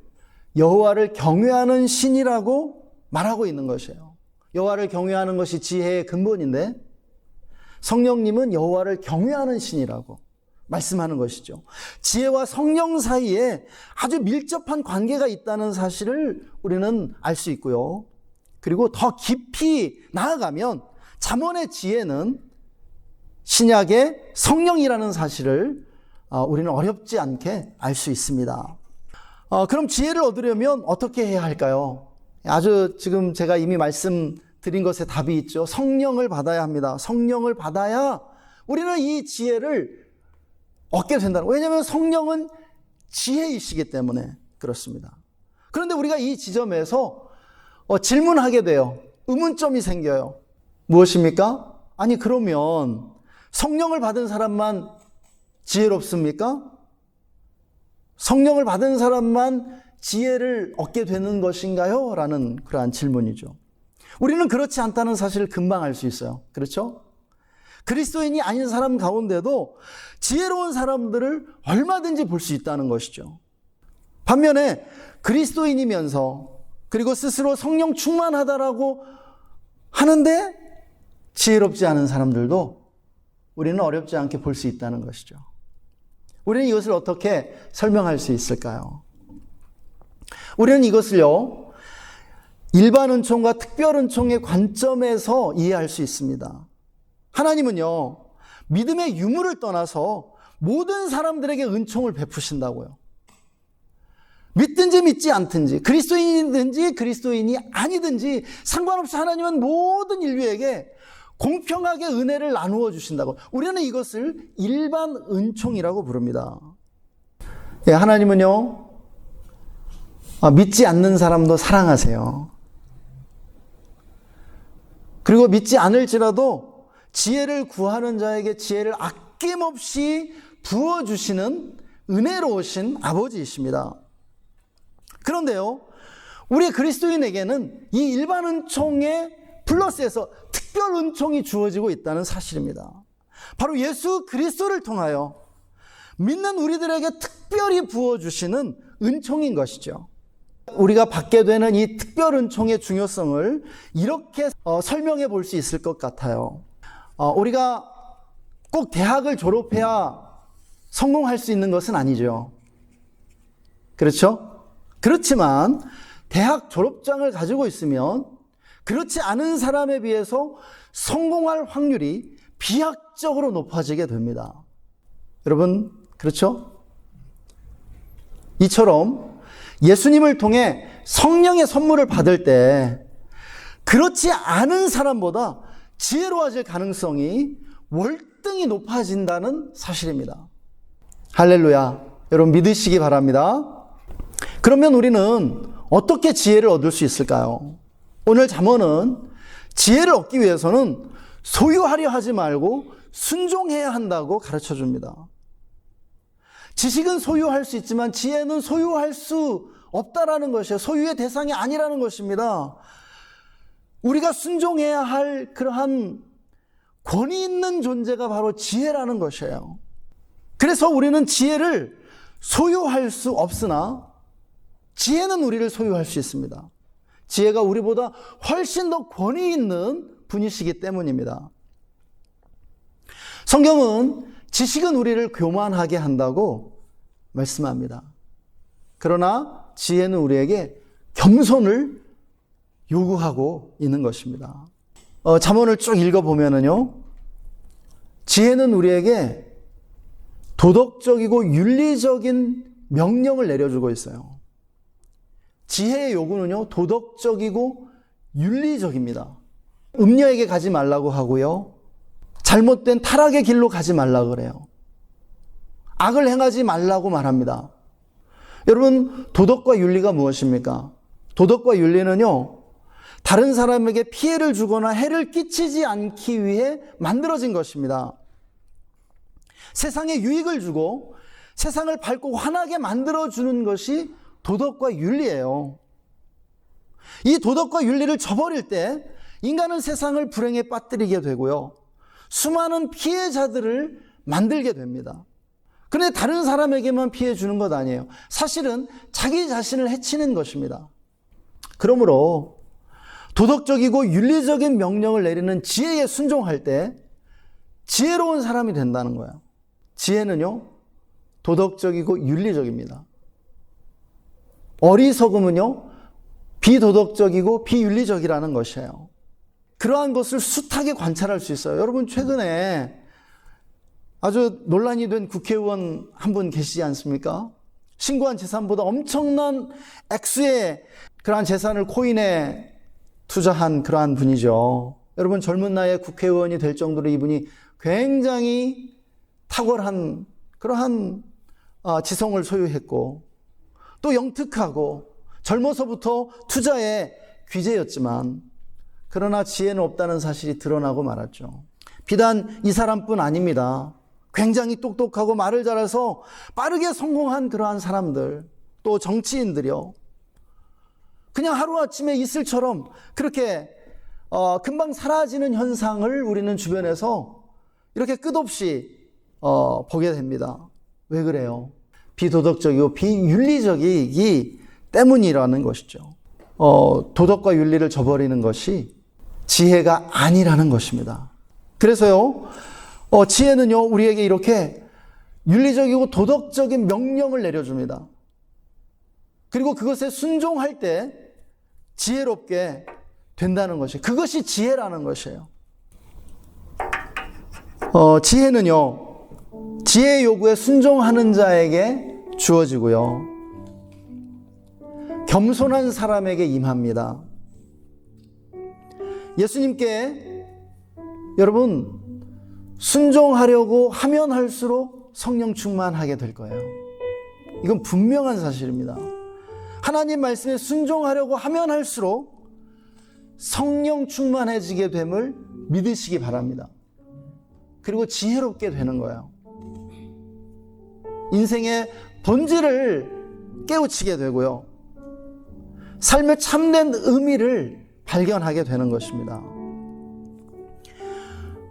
여호와를 경외하는 신이라고 말하고 있는 것이에요. 여호와를 경외하는 것이 지혜의 근본인데 성령님은 여호와를 경외하는 신이라고 말씀하는 것이죠. 지혜와 성령 사이에 아주 밀접한 관계가 있다는 사실을 우리는 알 수 있고요. 그리고 더 깊이 나아가면 잠언의 지혜는 신약의 성령이라는 사실을 우리는 어렵지 않게 알 수 있습니다. 그럼 지혜를 얻으려면 어떻게 해야 할까요? 아주 지금 제가 이미 말씀드린 것에 답이 있죠. 성령을 받아야 합니다. 성령을 받아야 우리는 이 지혜를 얻게 된다는 거예요. 왜냐하면 성령은 지혜이시기 때문에 그렇습니다. 그런데 우리가 이 지점에서 질문하게 돼요. 의문점이 생겨요. 무엇입니까? 아니, 그러면 성령을 받은 사람만 지혜롭습니까? 성령을 받은 사람만 지혜를 얻게 되는 것인가요? 라는 그러한 질문이죠. 우리는 그렇지 않다는 사실을 금방 알 수 있어요. 그렇죠? 그리스도인이 아닌 사람 가운데도 지혜로운 사람들을 얼마든지 볼 수 있다는 것이죠. 반면에 그리스도인이면서 그리고 스스로 성령 충만하다라고 하는데 지혜롭지 않은 사람들도 우리는 어렵지 않게 볼 수 있다는 것이죠. 우리는 이것을 어떻게 설명할 수 있을까요? 우리는 이것을요, 일반 은총과 특별 은총의 관점에서 이해할 수 있습니다. 하나님은요, 믿음의 유무를 떠나서 모든 사람들에게 은총을 베푸신다고요. 믿든지 믿지 않든지, 그리스도인이든지 그리스도인이 아니든지 상관없이 하나님은 모든 인류에게 공평하게 은혜를 나누어 주신다고. 우리는 이것을 일반 은총이라고 부릅니다. 예, 하나님은요, 믿지 않는 사람도 사랑하세요. 그리고 믿지 않을지라도 지혜를 구하는 자에게 지혜를 아낌없이 부어주시는 은혜로우신 아버지이십니다. 그런데요, 우리 그리스도인에게는 이 일반 은총의 플러스에서 특별 은총이 주어지고 있다는 사실입니다. 바로 예수 그리스도를 통하여 믿는 우리들에게 특별히 부어주시는 은총인 것이죠. 우리가 받게 되는 이 특별 은총의 중요성을 이렇게 설명해 볼 수 있을 것 같아요. 우리가 꼭 대학을 졸업해야 성공할 수 있는 것은 아니죠. 그렇죠? 그렇지만 대학 졸업장을 가지고 있으면 그렇지 않은 사람에 비해서 성공할 확률이 비약적으로 높아지게 됩니다. 여러분, 그렇죠? 이처럼 예수님을 통해 성령의 선물을 받을 때 그렇지 않은 사람보다 지혜로워질 가능성이 월등히 높아진다는 사실입니다. 할렐루야. 여러분 믿으시기 바랍니다. 그러면 우리는 어떻게 지혜를 얻을 수 있을까요? 오늘 잠언은 지혜를 얻기 위해서는 소유하려 하지 말고 순종해야 한다고 가르쳐 줍니다. 지식은 소유할 수 있지만 지혜는 소유할 수 없다라는 것이에요. 소유의 대상이 아니라는 것입니다. 우리가 순종해야 할 그러한 권위 있는 존재가 바로 지혜라는 것이에요. 그래서 우리는 지혜를 소유할 수 없으나 지혜는 우리를 소유할 수 있습니다. 지혜가 우리보다 훨씬 더 권위 있는 분이시기 때문입니다. 성경은 지식은 우리를 교만하게 한다고 말씀합니다. 그러나 지혜는 우리에게 겸손을 요구하고 있는 것입니다. 잠언을 쭉 읽어보면은요, 지혜는 우리에게 도덕적이고 윤리적인 명령을 내려주고 있어요. 지혜의 요구는요, 도덕적이고 윤리적입니다. 음녀에게 가지 말라고 하고요, 잘못된 타락의 길로 가지 말라고 그래요. 악을 행하지 말라고 말합니다. 여러분, 도덕과 윤리가 무엇입니까? 도덕과 윤리는요, 다른 사람에게 피해를 주거나 해를 끼치지 않기 위해 만들어진 것입니다. 세상에 유익을 주고 세상을 밝고 환하게 만들어주는 것이 도덕과 윤리예요. 이 도덕과 윤리를 저버릴 때 인간은 세상을 불행에 빠뜨리게 되고요, 수많은 피해자들을 만들게 됩니다. 그런데 다른 사람에게만 피해 주는 것 아니에요. 사실은 자기 자신을 해치는 것입니다. 그러므로 도덕적이고 윤리적인 명령을 내리는 지혜에 순종할 때 지혜로운 사람이 된다는 거예요. 지혜는요, 도덕적이고 윤리적입니다. 어리석음은요, 비도덕적이고 비윤리적이라는 것이에요. 그러한 것을 숱하게 관찰할 수 있어요. 여러분, 최근에 아주 논란이 된 국회의원 한 분 계시지 않습니까? 신고한 재산보다 엄청난 액수의 그러한 재산을 코인에 투자한 그러한 분이죠. 여러분, 젊은 나이에 국회의원이 될 정도로 이분이 굉장히 탁월한 그러한 지성을 소유했고 또 영특하고 젊어서부터 투자에 귀재였지만 그러나 지혜는 없다는 사실이 드러나고 말았죠. 비단 이 사람뿐 아닙니다. 굉장히 똑똑하고 말을 잘해서 빠르게 성공한 그러한 사람들, 또 정치인들이요, 그냥 하루아침에 이슬처럼 그렇게 금방 사라지는 현상을 우리는 주변에서 이렇게 끝없이 보게 됩니다. 왜 그래요? 비도덕적이고 비윤리적이기 때문이라는 것이죠. 도덕과 윤리를 저버리는 것이 지혜가 아니라는 것입니다. 그래서요, 지혜는요, 우리에게 이렇게 윤리적이고 도덕적인 명령을 내려줍니다. 그리고 그것에 순종할 때 지혜롭게 된다는 것이에요. 그것이 지혜라는 것이에요. 지혜는요, 지혜의 요구에 순종하는 자에게 주어지고요, 겸손한 사람에게 임합니다. 예수님께 여러분 순종하려고 하면 할수록 성령 충만하게 될 거예요. 이건 분명한 사실입니다. 하나님 말씀에 순종하려고 하면 할수록 성령 충만해지게 됨을 믿으시기 바랍니다. 그리고 지혜롭게 되는 거예요. 인생의 본질을 깨우치게 되고요, 삶의 참된 의미를 발견하게 되는 것입니다.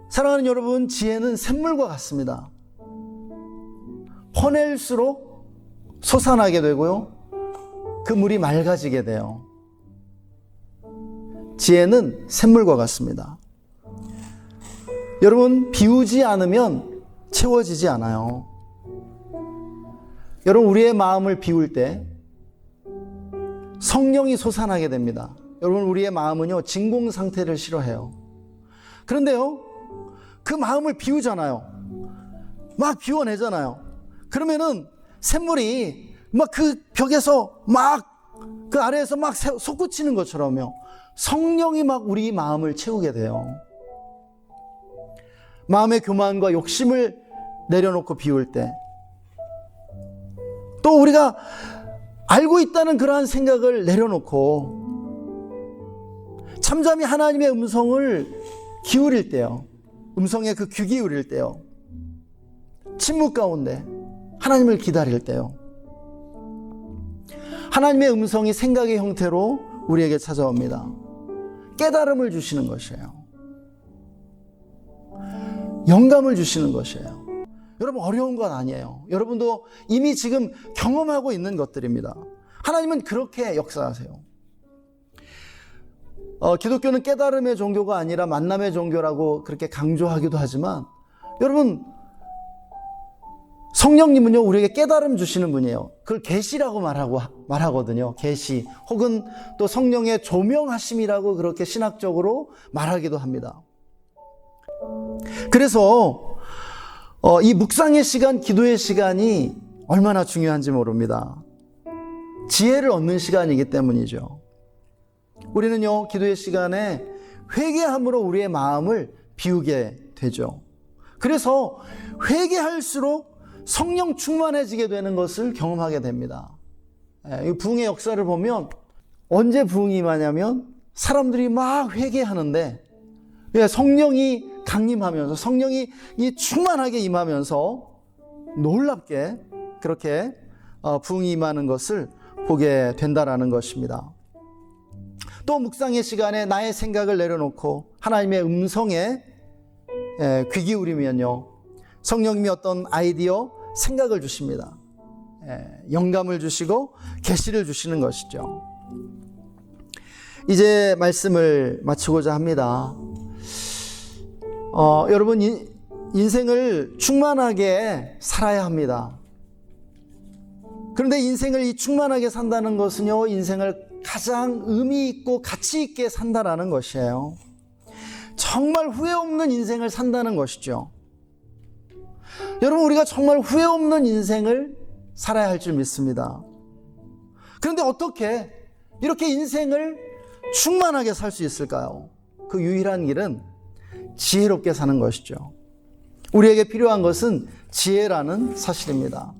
사랑하는 여러분, 지혜는 샘물과 같습니다. 퍼낼수록 솟아나게 되고요, 그 물이 맑아지게 돼요. 지혜는 샘물과 같습니다. 여러분, 비우지 않으면 채워지지 않아요. 여러분, 우리의 마음을 비울 때 성령이 솟아나게 됩니다. 여러분, 우리의 마음은요, 진공 상태를 싫어해요. 그런데요, 그 마음을 비우잖아요. 막 비워내잖아요. 그러면은 샘물이 막 그 벽에서 막 그 아래에서 막 솟구치는 것처럼요, 성령이 막 우리 마음을 채우게 돼요. 마음의 교만과 욕심을 내려놓고 비울 때, 또 우리가 알고 있다는 그러한 생각을 내려놓고 잠잠히 하나님의 음성을 기울일 때요, 음성에 그 귀 기울일 때요, 침묵 가운데 하나님을 기다릴 때요, 하나님의 음성이 생각의 형태로 우리에게 찾아옵니다. 깨달음을 주시는 것이에요. 영감을 주시는 것이에요. 여러분, 어려운 건 아니에요. 여러분도 이미 지금 경험하고 있는 것들입니다. 하나님은 그렇게 역사하세요. 기독교는 깨달음의 종교가 아니라 만남의 종교라고 그렇게 강조하기도 하지만, 여러분, 성령님은요, 우리에게 깨달음 주시는 분이에요. 그걸 계시라고 말하거든요. 계시, 혹은 또 성령의 조명하심이라고 그렇게 신학적으로 말하기도 합니다. 그래서 이 묵상의 시간, 기도의 시간이 얼마나 중요한지 모릅니다. 지혜를 얻는 시간이기 때문이죠. 우리는요, 기도의 시간에 회개함으로 우리의 마음을 비우게 되죠. 그래서 회개할수록 성령 충만해지게 되는 것을 경험하게 됩니다. 이 부흥의 역사를 보면 언제 부흥이 임하냐면 사람들이 막 회개하는데 성령이 강림하면서, 성령이 충만하게 임하면서 놀랍게 그렇게 부흥이 임하는 것을 보게 된다라는 것입니다. 또 묵상의 시간에 나의 생각을 내려놓고 하나님의 음성에 귀 기울이면요, 성령님이 어떤 아이디어, 생각을 주십니다. 영감을 주시고 계시를 주시는 것이죠. 이제 말씀을 마치고자 합니다. 여러분, 인생을 충만하게 살아야 합니다. 그런데 인생을 충만하게 산다는 것은요, 인생을 가장 의미 있고 가치 있게 산다라는 것이에요. 정말 후회 없는 인생을 산다는 것이죠. 여러분, 우리가 정말 후회 없는 인생을 살아야 할 줄 믿습니다. 그런데 어떻게 이렇게 인생을 충만하게 살 수 있을까요? 그 유일한 길은 지혜롭게 사는 것이죠. 우리에게 필요한 것은 지혜라는 사실입니다.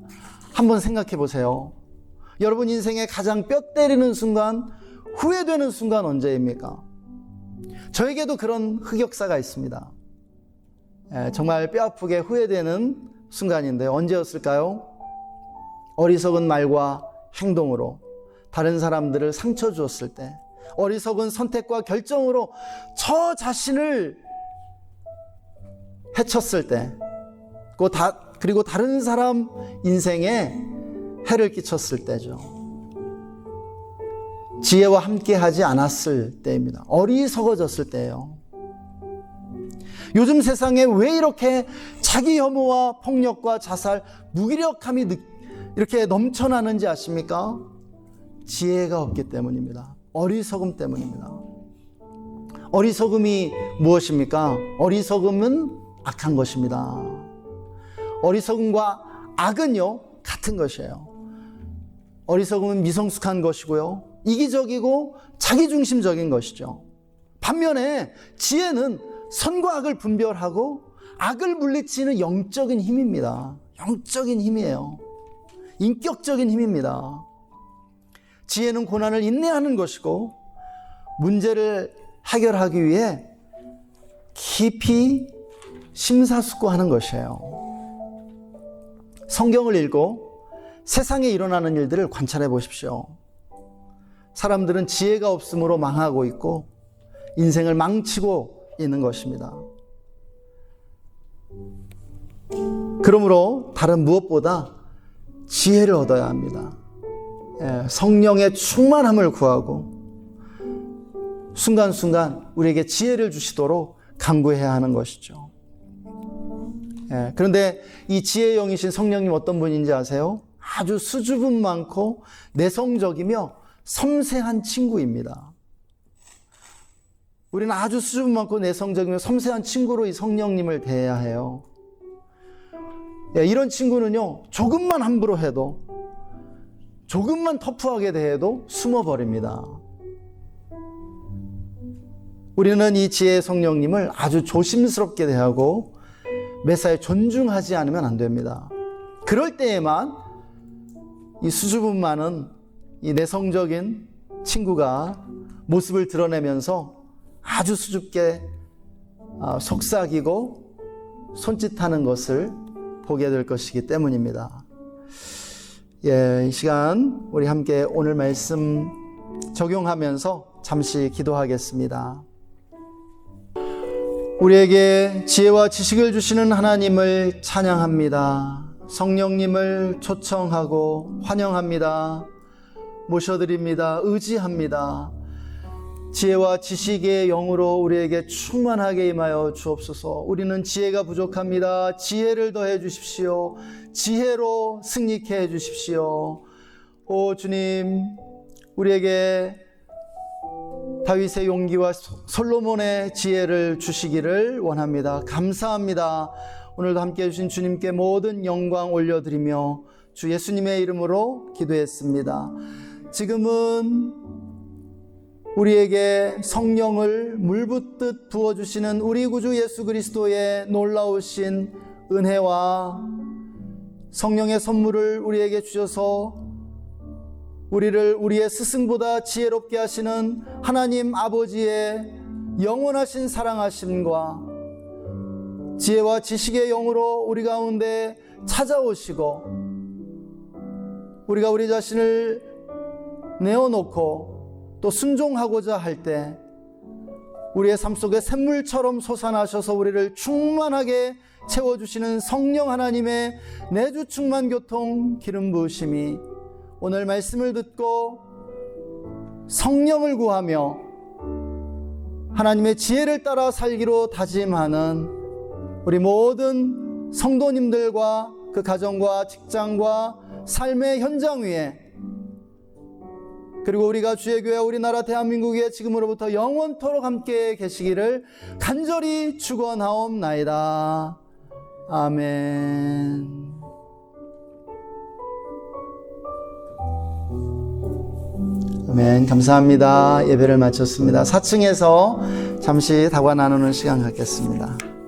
한번 생각해 보세요. 여러분 인생의 가장 뼈 때리는 순간, 후회되는 순간 언제입니까? 저에게도 그런 흑역사가 있습니다. 정말 뼈 아프게 후회되는 순간인데 언제였을까요? 어리석은 말과 행동으로 다른 사람들을 상처 주었을 때, 어리석은 선택과 결정으로 저 자신을 해쳤을 때, 그리고 다른 사람 인생에 해를 끼쳤을 때죠. 지혜와 함께 하지 않았을 때입니다. 어리석어졌을 때예요. 요즘 세상에 왜 이렇게 자기 혐오와 폭력과 자살, 무기력함이 이렇게 넘쳐나는지 아십니까? 지혜가 없기 때문입니다. 어리석음 때문입니다. 어리석음이 무엇입니까? 어리석음은 악한 것입니다. 어리석음과 악은요, 같은 것이에요. 어리석음은 미성숙한 것이고요, 이기적이고 자기중심적인 것이죠. 반면에 지혜는 선과 악을 분별하고 악을 물리치는 영적인 힘입니다. 영적인 힘이에요. 인격적인 힘입니다. 지혜는 고난을 인내하는 것이고 문제를 해결하기 위해 깊이 심사숙고하는 것이에요. 성경을 읽고 세상에 일어나는 일들을 관찰해 보십시오. 사람들은 지혜가 없으므로 망하고 있고 인생을 망치고 있는 것입니다. 그러므로 다른 무엇보다 지혜를 얻어야 합니다. 성령의 충만함을 구하고 순간순간 우리에게 지혜를 주시도록 간구해야 하는 것이죠. 그런데 이 지혜의 영이신 성령님 어떤 분인지 아세요? 아주 수줍음 많고 내성적이며 섬세한 친구입니다. 우리는 아주 수줍음 많고 내성적이며 섬세한 친구로 이 성령님을 대해야 해요. 이런 친구는요, 조금만 함부로 해도, 조금만 터프하게 대해도 숨어버립니다. 우리는 이 지혜의 성령님을 아주 조심스럽게 대하고 매사에 존중하지 않으면 안 됩니다. 그럴 때에만 이 수줍음 많은 이 내성적인 친구가 모습을 드러내면서 아주 수줍게 속삭이고 손짓하는 것을 보게 될 것이기 때문입니다. 이 시간 우리 함께 오늘 말씀 적용하면서 잠시 기도하겠습니다. 우리에게 지혜와 지식을 주시는 하나님을 찬양합니다. 성령님을 초청하고 환영합니다. 모셔드립니다. 의지합니다. 지혜와 지식의 영으로 우리에게 충만하게 임하여 주옵소서. 우리는 지혜가 부족합니다. 지혜를 더해 주십시오. 지혜로 승리케 해 주십시오. 오 주님, 우리에게 다윗의 용기와 솔로몬의 지혜를 주시기를 원합니다. 감사합니다. 오늘도 함께 해주신 주님께 모든 영광 올려드리며 주 예수님의 이름으로 기도했습니다. 지금은 우리에게 성령을 물붓듯 부어주시는 우리 구주 예수 그리스도의 놀라우신 은혜와 성령의 선물을 우리에게 주셔서 우리를 우리의 스승보다 지혜롭게 하시는 하나님 아버지의 영원하신 사랑하심과 지혜와 지식의 영으로 우리 가운데 찾아오시고 우리가 우리 자신을 내어놓고 또 순종하고자 할 때 우리의 삶 속에 샘물처럼 솟아나셔서 우리를 충만하게 채워주시는 성령 하나님의 내주 충만 교통 기름 부으심이 오늘 말씀을 듣고 성령을 구하며 하나님의 지혜를 따라 살기로 다짐하는 우리 모든 성도님들과 그 가정과 직장과 삶의 현장 위에 그리고 우리가 주의 교회 우리나라 대한민국에 지금으로부터 영원토록 함께 계시기를 간절히 축원하옵나이다. 아멘. 아멘. 감사합니다. 예배를 마쳤습니다. 4층에서 잠시 다과 나누는 시간 갖겠습니다.